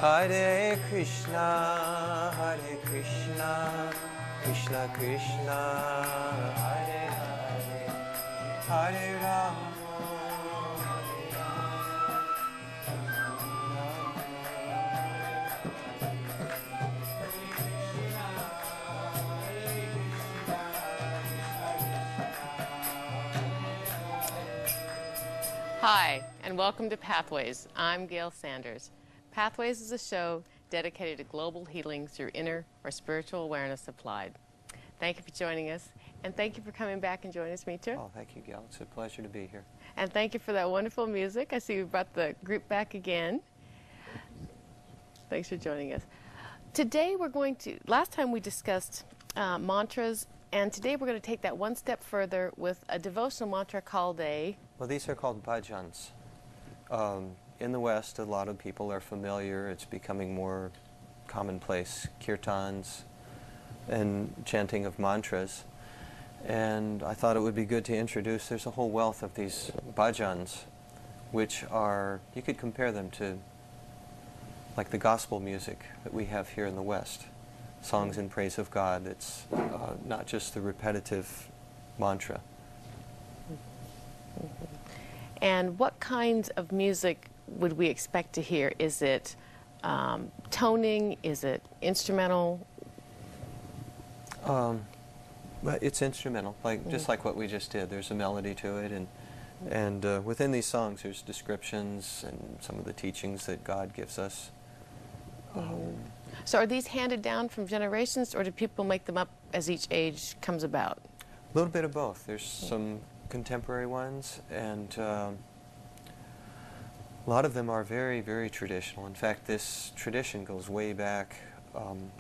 Hare Krishna, Krishna Krishna, Hare Hare, Hare Rama, Hare Rama, Hi, and welcome to Pathways. I'm Gail Sanders. Pathways is a show dedicated to global healing through inner or spiritual awareness applied. Thank you for joining us, and thank you for coming back and joining us, Mitra. Oh, thank you, Gail. It's a pleasure to be here. And thank you for that wonderful music. I see we brought the group back again. Thanks for joining us. Today we're going to, last time we discussed mantras, and today we're going to take that one step further with a devotional mantra called a... Well, these are called bhajans. In the West, a lot of people are familiar. It's becoming more commonplace. Kirtans and chanting of mantras. And I thought it would be good to introduce, there's a whole wealth of these bhajans, which are, you could compare them to like the gospel music that we have here in the West. Songs in praise of God. It's not just the repetitive mantra. And what kinds of music would we expect to hear? Is it toning? Is it instrumental? Well, it's instrumental, just like what we just did. There's a melody to it, and within these songs, there's descriptions and some of the teachings that God gives us. So are these handed down from generations, or do people make them up as each age comes about? A little bit of both. There's some contemporary ones, and a lot of them are very, very traditional. In fact, this tradition goes way back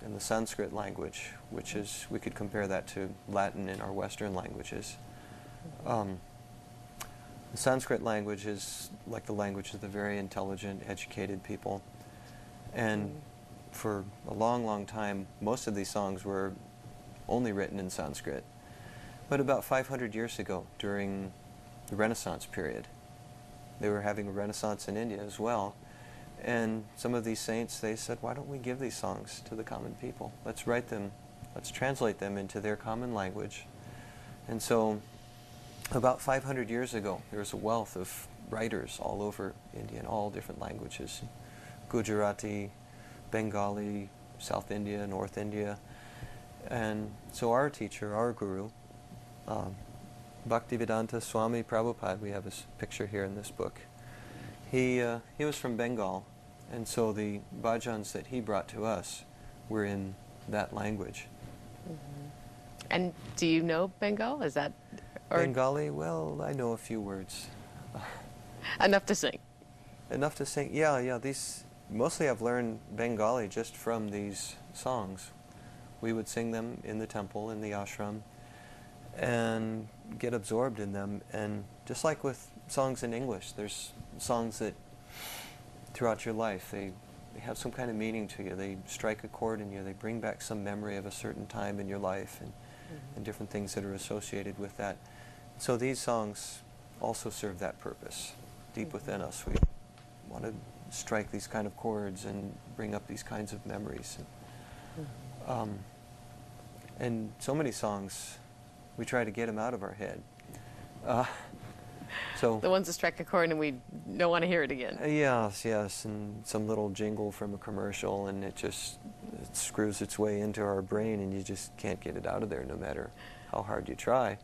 in the Sanskrit language, which is, we could compare that to Latin in our Western languages. The Sanskrit language is like the language of the very intelligent, educated people. And for a long, long time, most of these songs were only written in Sanskrit. But about 500 years ago, during the Renaissance period, they were having a Renaissance in India as well. And some of these saints, they said, why don't we give these songs to the common people? Let's write them, let's translate them into their common language. And so, about 500 years ago, there was a wealth of writers all over India in all different languages. Gujarati, Bengali, South India, North India. And so our teacher, our guru, Bhaktivedanta Swami Prabhupada, we have his picture here in this book. He was from Bengal, and so the bhajans that he brought to us were in that language. And do you know Bengal? Is that... Bengali, well, I know a few words. Enough to sing? Enough to sing, yeah. These, mostly I've learned Bengali just from these songs. We would sing them in the temple, in the ashram, and get absorbed in them. And just like with songs in English, there's songs that throughout your life, they have some kind of meaning to you. They strike a chord in you. They bring back some memory of a certain time in your life and different things that are associated with that. So these songs also serve that purpose. Deep within us, we want to strike these kind of chords and bring up these kinds of memories. And so many songs, we try to get them out of our head. So the ones that strike a chord and we don't want to hear it again. Yes, and some little jingle from a commercial, and it screws its way into our brain, and you just can't get it out of there no matter how hard you try.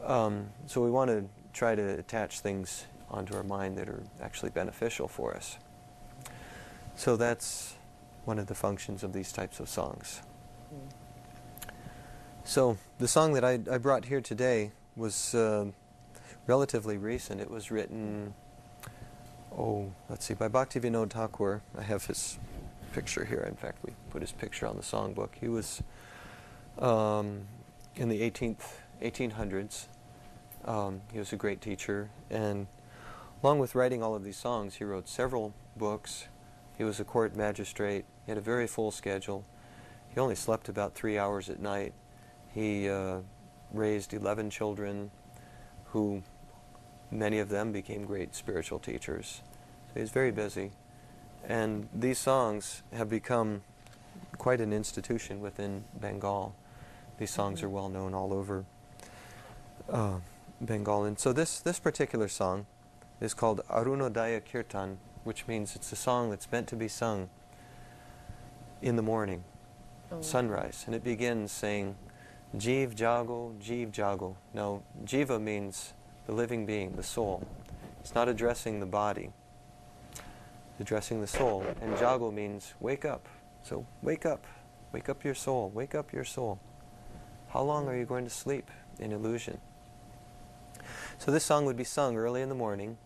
So we want to try to attach things onto our mind that are actually beneficial for us. So that's one of the functions of these types of songs. So the song that I brought here today was relatively recent. It was written, by Bhakti-Vinod Thakur. I have his picture here. In fact, we put his picture on the songbook. He was in the 1800s. He was a great teacher, and along with writing all of these songs, he wrote several books. He was a court magistrate. He had a very full schedule. He only slept about 3 hours at night. He raised 11 children who, many of them became great spiritual teachers. So he was very busy. And these songs have become quite an institution within Bengal. These songs are well known all over Bengal. And so this particular song is called Arunodaya Kirtan, which means it's a song that's meant to be sung in the morning, sunrise. And it begins saying, Jeev Jago, Jeev Jago. Now, Jiva means the living being, the soul. It's not addressing the body. It's addressing the soul. And Jago means wake up. So wake up. Wake up your soul. Wake up your soul. How long are you going to sleep in illusion? So this song would be sung early in the morning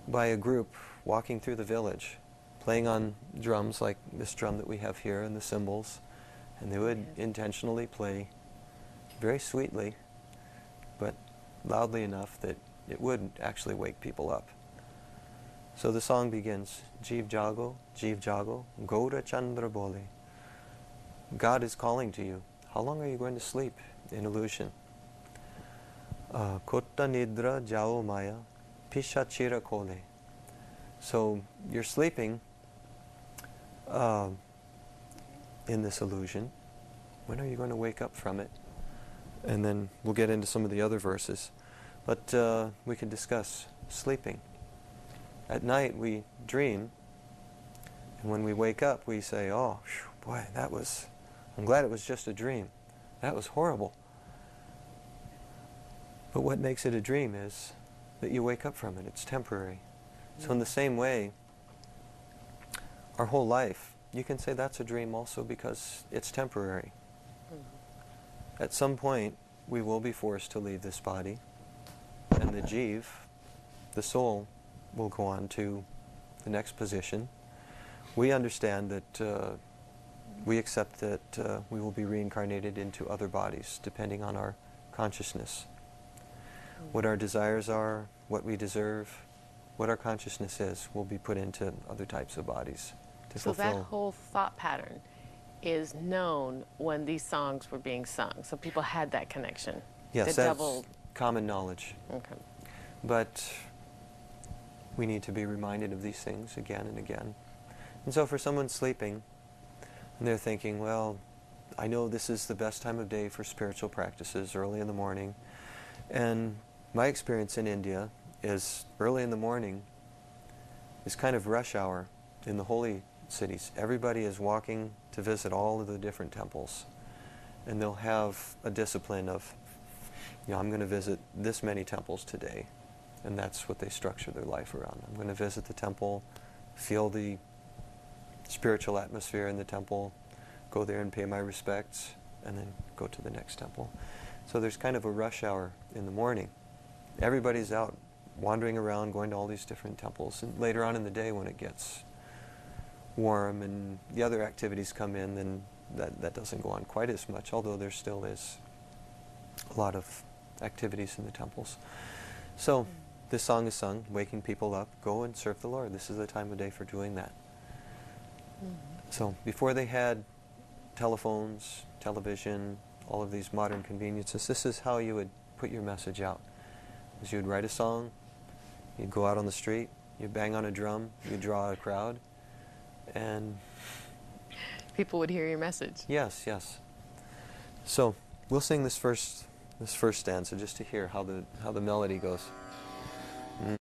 by a group walking through the village, playing on drums like this drum that we have here and the cymbals. And they would intentionally play very sweetly, but loudly enough that it would actually wake people up. So the song begins, Jeev Jago, Gaura Chandra Bole. God is calling to you. How long are you going to sleep in illusion? Kotta Nidra Jao Maya, Pishachira Kole. So you're sleeping in this illusion. When are you going to wake up from it? And then we'll get into some of the other verses. But we can discuss sleeping. At night we dream, and when we wake up we say, oh, boy, I'm glad it was just a dream. That was horrible. But what makes it a dream is that you wake up from it. It's temporary. So in the same way, our whole life, you can say that's a dream also because it's temporary. At some point, we will be forced to leave this body, and the Jeev, the soul, will go on to the next position. We understand that we accept that we will be reincarnated into other bodies, depending on our consciousness. What our desires are, what we deserve, what our consciousness is, will be put into other types of bodies to fulfill. So that whole thought pattern is known when these songs were being sung. So people had that connection. Yes, that's common knowledge. Okay. But we need to be reminded of these things again and again. And so for someone sleeping, and they're thinking, well, I know this is the best time of day for spiritual practices, early in the morning. And my experience in India is early in the morning is kind of rush hour in the holy cities. Everybody is walking to visit all of the different temples. And they'll have a discipline of, I'm going to visit this many temples today. And that's what they structure their life around. I'm going to visit the temple, feel the spiritual atmosphere in the temple, go there and pay my respects, and then go to the next temple. So there's kind of a rush hour in the morning. Everybody's out wandering around, going to all these different temples. And later on in the day when it gets warm and the other activities come in, then that doesn't go on quite as much, although there still is a lot of activities in the temples. So this song is sung, waking people up, go and serve the Lord. This is the time of day for doing that. So before they had telephones, television, all of these modern conveniences, this is how you would put your message out. Is you would write a song, you'd go out on the street, you'd bang on a drum, you'd draw a crowd, and people would hear your message. Yes, yes. So we'll sing this first stanza just to hear how the melody goes.